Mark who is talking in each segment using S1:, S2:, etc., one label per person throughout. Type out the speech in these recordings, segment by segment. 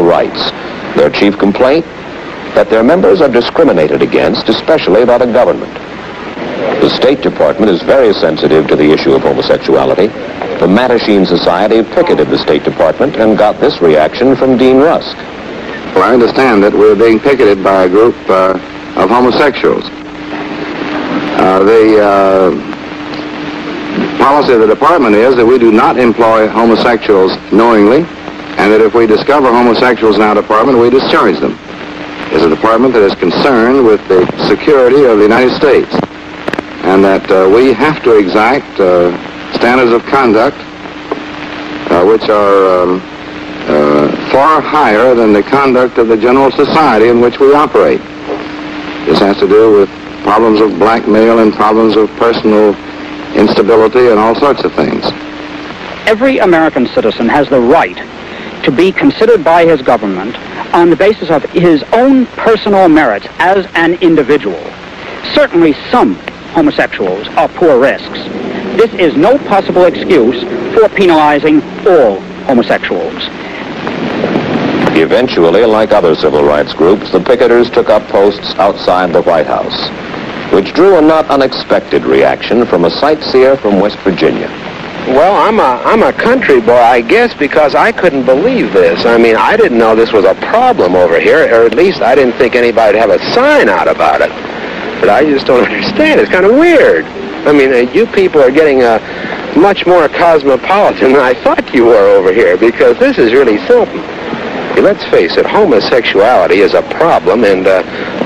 S1: rights. Their chief complaint? That their members are discriminated against, especially by the government. The State Department is very sensitive to the issue of homosexuality. The Mattachine Society picketed the State Department and got this reaction from Dean Rusk.
S2: Well, I understand that we're being picketed by a group of homosexuals. The policy of the department is that we do not employ homosexuals knowingly, and that if we discover homosexuals in our department, we discharge them. It's a department that is concerned with the security of the United States, and that we have to exact standards of conduct which are far higher than the conduct of the general society in which we operate. This has to do with problems of blackmail and problems of personal instability and all sorts of things.
S3: Every American citizen has the right to be considered by his government on the basis of his own personal merits as an individual. Certainly some homosexuals are poor risks. This is no possible excuse for penalizing all homosexuals.
S1: Eventually, like other civil rights groups, the picketers took up posts outside the White House, which drew a not unexpected reaction from a sightseer from West Virginia.
S4: Well, I'm a country boy, I guess, because I couldn't believe this. I mean, I didn't know this was a problem over here, or at least I didn't think anybody'd have a sign out about it. But I just don't understand. It's kind of weird. I mean, you people are getting much more cosmopolitan than I thought you were over here, because this is really something. Let's face it, homosexuality is a problem, and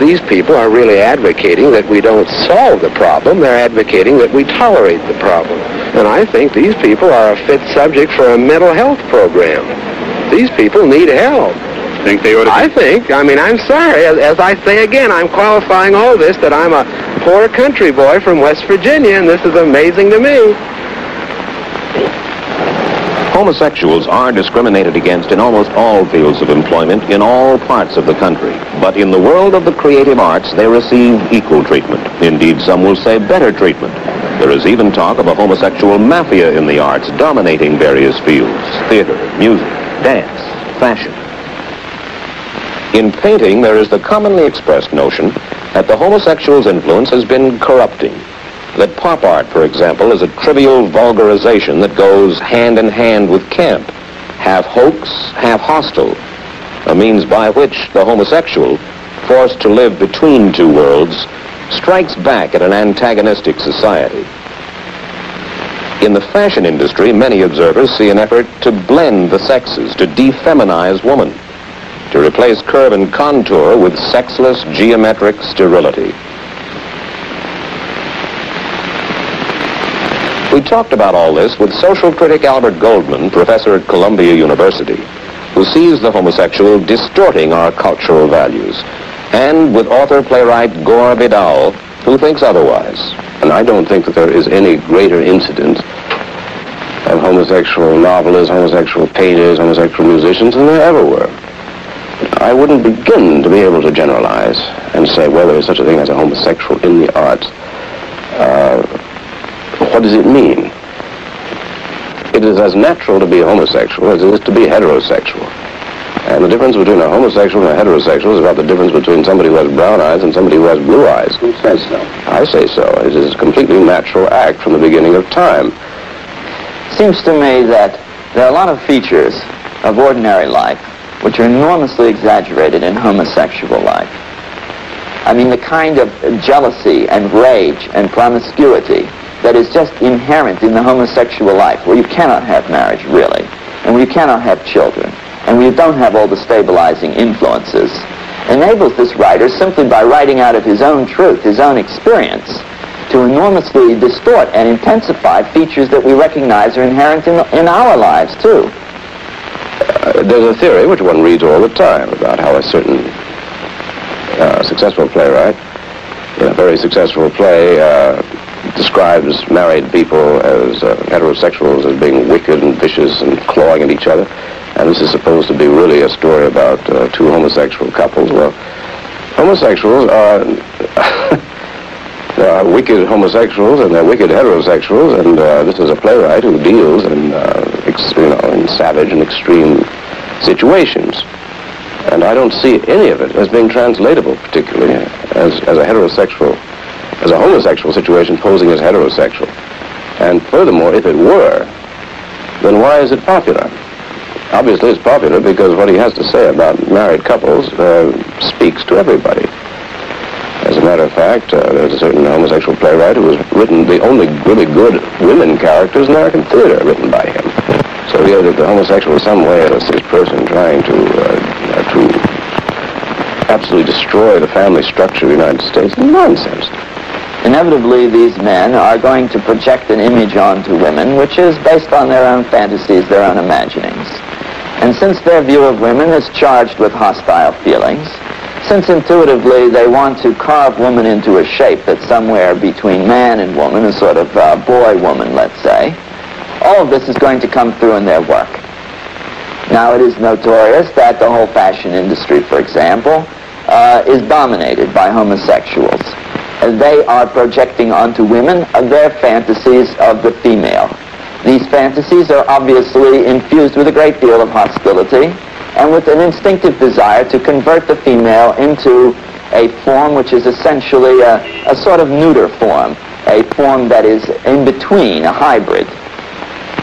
S4: these people are really advocating that we don't solve the problem. They're advocating that we tolerate the problem. And I think these people are a fit subject for a mental health program. These people need help.
S2: Think they ought to?
S4: I think. I mean, I'm sorry. As I say again, I'm qualifying all this that I'm a poor country boy from West Virginia, and this is amazing to me.
S1: Homosexuals are discriminated against in almost all fields of employment in all parts of the country. But in the world of the creative arts, they receive equal treatment. Indeed, some will say better treatment. There is even talk of a homosexual mafia in the arts dominating various fields: theater, music, dance, fashion. In painting, there is the commonly expressed notion that the homosexual's influence has been corrupting. That pop art, for example, is a trivial vulgarization that goes hand in hand with camp, half hoax, half hostile, a means by which the homosexual, forced to live between two worlds, strikes back at an antagonistic society. In the fashion industry, many observers see an effort to blend the sexes, to defeminize woman, to replace curve and contour with sexless geometric sterility. We talked about all this with social critic Albert Goldman, professor at Columbia University, who sees the homosexual distorting our cultural values, and with author-playwright Gore Vidal, who thinks otherwise.
S2: And I don't think that there is any greater incident of homosexual novelists, homosexual painters, homosexual musicians than there ever were. I wouldn't begin to be able to generalize and say, well, there is such a thing as a homosexual in the arts. What does it mean? It is as natural to be homosexual as it is to be heterosexual. And the difference between a homosexual and a heterosexual is about the difference between somebody who has brown eyes and somebody who has blue eyes.
S5: Who says so?
S2: I say so. It is a completely natural act from the beginning of time.
S5: Seems to me that there are a lot of features of ordinary life which are enormously exaggerated in homosexual life. I mean, the kind of jealousy and rage and promiscuity that is just inherent in the homosexual life, where you cannot have marriage, really, and where you cannot have children, and where you don't have all the stabilizing influences, enables this writer, simply by writing out of his own truth, his own experience, to enormously distort and intensify features that we recognize are inherent in our lives, too.
S2: There's a theory, which one reads all the time, about how a certain successful playwright, in a very successful play, describes married people as heterosexuals as being wicked and vicious and clawing at each other. And this is supposed to be really a story about two homosexual couples. Well, homosexuals are there are wicked homosexuals and there are wicked heterosexuals, and this is a playwright who deals in, in savage and extreme situations.
S6: And I don't see any of it as being translatable, particularly as a heterosexual, as a homosexual situation posing as heterosexual. And furthermore, if it were, then why is it popular? Obviously it's popular because what he has to say about married couples speaks to everybody. As a matter of fact, there's a certain homosexual playwright who has written the only really good women characters in American theater written by him. So the idea that the homosexual is some way this person trying to absolutely destroy the family structure of the United States is nonsense.
S5: Inevitably, these men are going to project an image onto women which is based on their own fantasies, their own imaginings. And since their view of women is charged with hostile feelings, since intuitively they want to carve woman into a shape that's somewhere between man and woman, a sort of boy-woman, let's say, all of this is going to come through in their work. Now, it is notorious that the whole fashion industry, for example, is dominated by homosexuals. They are projecting onto women their fantasies of the female. These fantasies are obviously infused with a great deal of hostility and with an instinctive desire to convert the female into a form which is essentially a sort of neuter form, a form that is in between, a hybrid.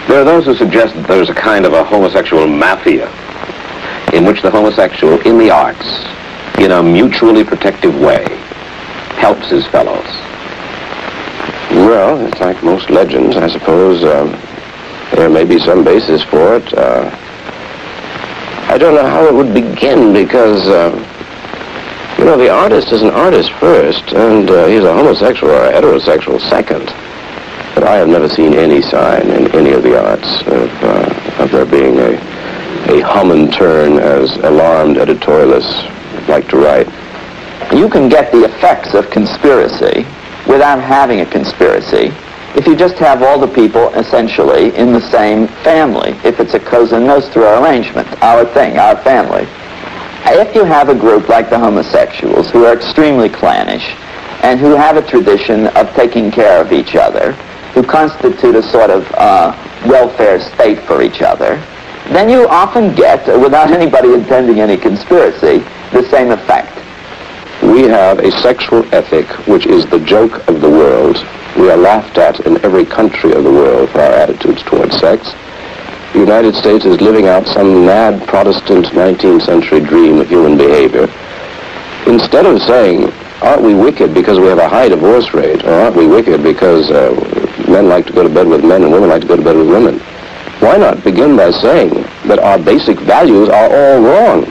S1: There are those who suggest that there's a kind of a homosexual mafia in which the homosexual in the arts, in a mutually protective way, helps his fellows.
S6: Well, it's like most legends, I suppose. There may be some basis for it. I don't know how it would begin because, you know, the artist is an artist first, and he's a homosexual or a heterosexual second. But I have never seen any sign in any of the arts of there being a hum and turn, as alarmed editorialists like to write.
S5: You can get the effects of conspiracy without having a conspiracy if you just have all the people essentially in the same family, if it's a Cosa Nostra arrangement, our thing, our family. If you have a group like the homosexuals who are extremely clannish and who have a tradition of taking care of each other, who constitute a sort of welfare state for each other, then you often get, without anybody intending any conspiracy, the same effect.
S6: We have a sexual ethic which is the joke of the world. We are laughed at in every country of the world for our attitudes towards sex. The United States is living out some mad Protestant 19th century dream of human behavior. Instead of saying, aren't we wicked because we have a high divorce rate, or aren't we wicked because men like to go to bed with men and women like to go to bed with women, why not begin by saying that our basic values are all wrong?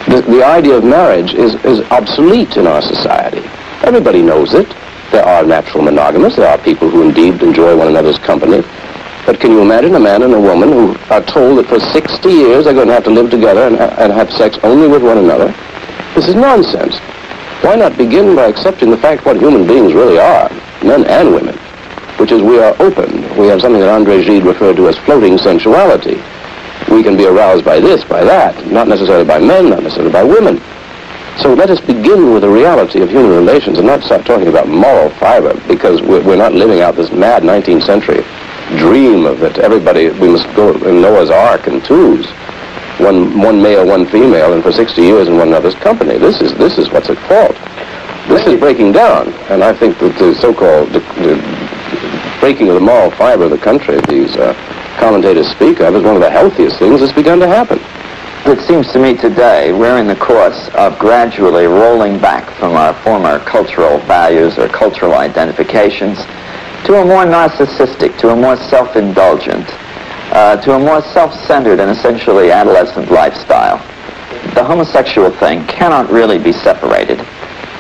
S6: The idea of marriage is obsolete in our society. Everybody knows it. There are natural monogamists. There are people who indeed enjoy one another's company. But can you imagine a man and a woman who are told that for 60 years they're going to have to live together and have sex only with one another? This is nonsense. Why not begin by accepting the fact what human beings really are, men and women, which is we are open. We have something that André Gide referred to as floating sensuality. We can be aroused by this, by that, not necessarily by men, not necessarily by women. So let us begin with the reality of human relations and not start talking about moral fiber, because we're not living out this mad 19th century dream of that everybody, we must go in Noah's Ark in twos, one male, one female, and for 60 years in one another's company. This is what's at fault. This is breaking down, and I think that the so-called the breaking of the moral fiber of the country, these commentators speak of, is one of the healthiest things that's begun to happen.
S5: It seems to me today we're in the course of gradually rolling back from our former cultural values or cultural identifications to a more narcissistic, to a more self-indulgent, to a more self-centered and essentially adolescent lifestyle. The homosexual thing cannot really be separated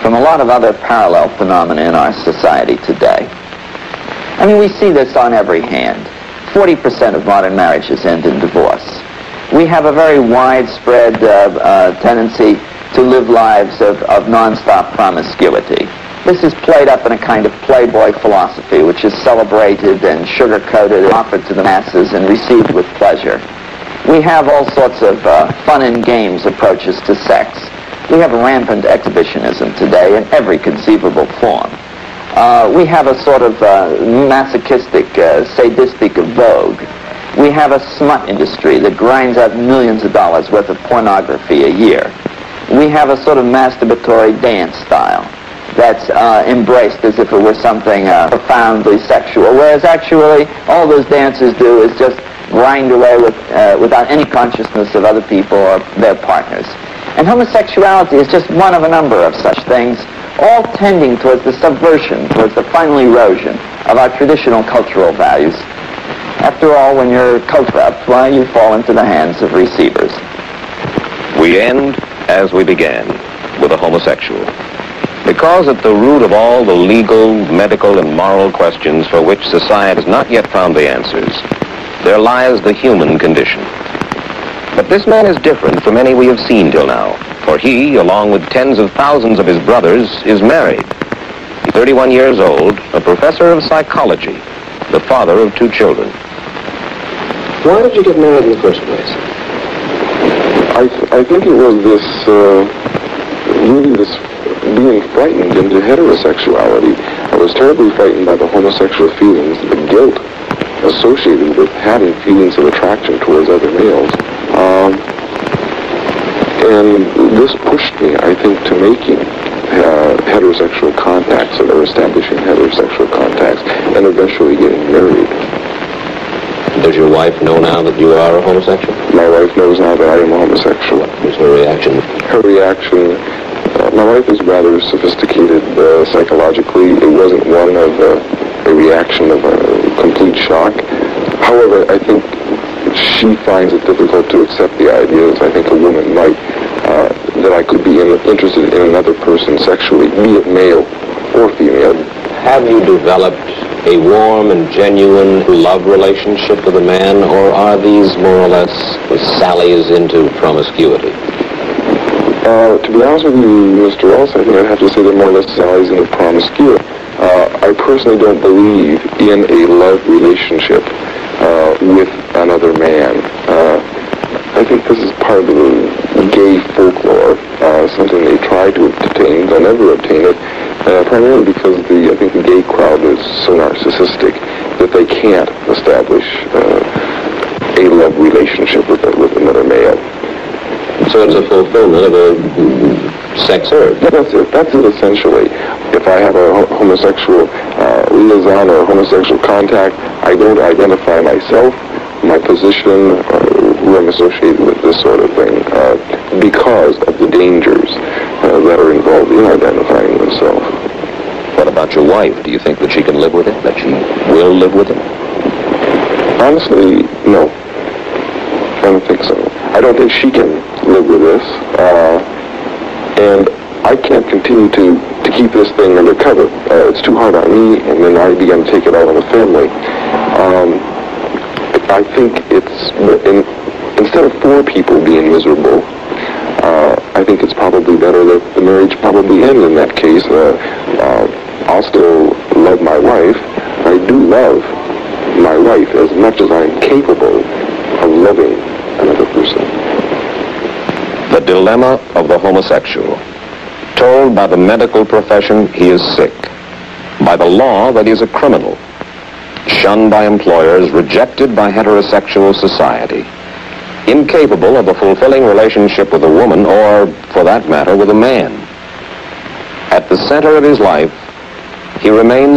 S5: from a lot of other parallel phenomena in our society today. I mean, we see this on every hand. 40% of modern marriages end in divorce. We have a very widespread tendency to live lives of non-stop promiscuity. This is played up in a kind of playboy philosophy, which is celebrated and sugar-coated and offered to the masses and received with pleasure. We have all sorts of fun and games approaches to sex. We have rampant exhibitionism today in every conceivable form. We have a sort of masochistic, sadistic vogue We have a smut industry that grinds out millions of dollars worth of pornography a year. We have a sort of masturbatory dance style that's embraced as if it were something profoundly sexual, whereas actually all those dancers do is just grind away without any consciousness of other people or their partners. And homosexuality is just one of a number of such things, all tending towards the subversion, towards the final erosion of our traditional cultural values. After all, when you're corrupt, why, you fall into the hands of receivers.
S1: We end as we began, with a homosexual. Because at the root of all the legal, medical, and moral questions for which society has not yet found the answers, there lies the human condition. But this man is different from any we have seen till now, for he, along with tens of thousands of his brothers, is married. He's 31 years old, a professor of psychology, the father of 2 children.
S6: Why did you get married in the first place? I think it was this being frightened into heterosexuality. I was terribly frightened by the homosexual feelings, the guilt associated with having feelings of attraction towards other males. And this pushed me, I think, to making heterosexual contacts or establishing heterosexual contacts and eventually getting married.
S7: Does your wife know now that you are a homosexual?
S6: My wife knows now that I am a homosexual.
S7: What's her reaction?
S6: Her reaction, my wife is rather sophisticated psychologically. It wasn't one of a reaction of a complete shock. However, I think she finds it difficult to accept the idea, as I think a woman might, that I could be interested in another person sexually, be it male or female.
S7: Have you developed a warm and genuine love relationship with a man, or are these more or less sallies into promiscuity?
S6: To be honest with you, Mr. Ross, I think I'd have to say they're more or less sallies into promiscuity. I personally don't believe in a love relationship with another man. I think this is part of the gay folklore, something they try to obtain. They'll never obtain it, primarily because I think the gay crowd is so narcissistic that they can't establish a love relationship with another male.
S7: So it's a fulfillment of a sex urge.
S6: That's it. That's it, essentially. If I have a homosexual liaison or homosexual contact, I don't identify myself, my position, who I'm associated with, this sort of thing, because of the dangers that are involved in identifying myself.
S1: What about your wife? Do you think that she can live with it? That she will live with it?
S6: Honestly, no. I don't think so. I don't think she can live with this, and I can't continue to keep this thing under cover. It's too hard on me, and then I began to take it out on the family. I think it's, instead of 4 people being miserable, I think it's probably better that the marriage probably end in that case. I'll still love my wife. I do love my wife as much as I'm capable of loving another person.
S1: The dilemma of the homosexual. Told by the medical profession he is sick. By the law that he is a criminal. Shunned by employers, rejected by heterosexual society. Incapable of a fulfilling relationship with a woman, or, for that matter, with a man. At the center of his life, he remains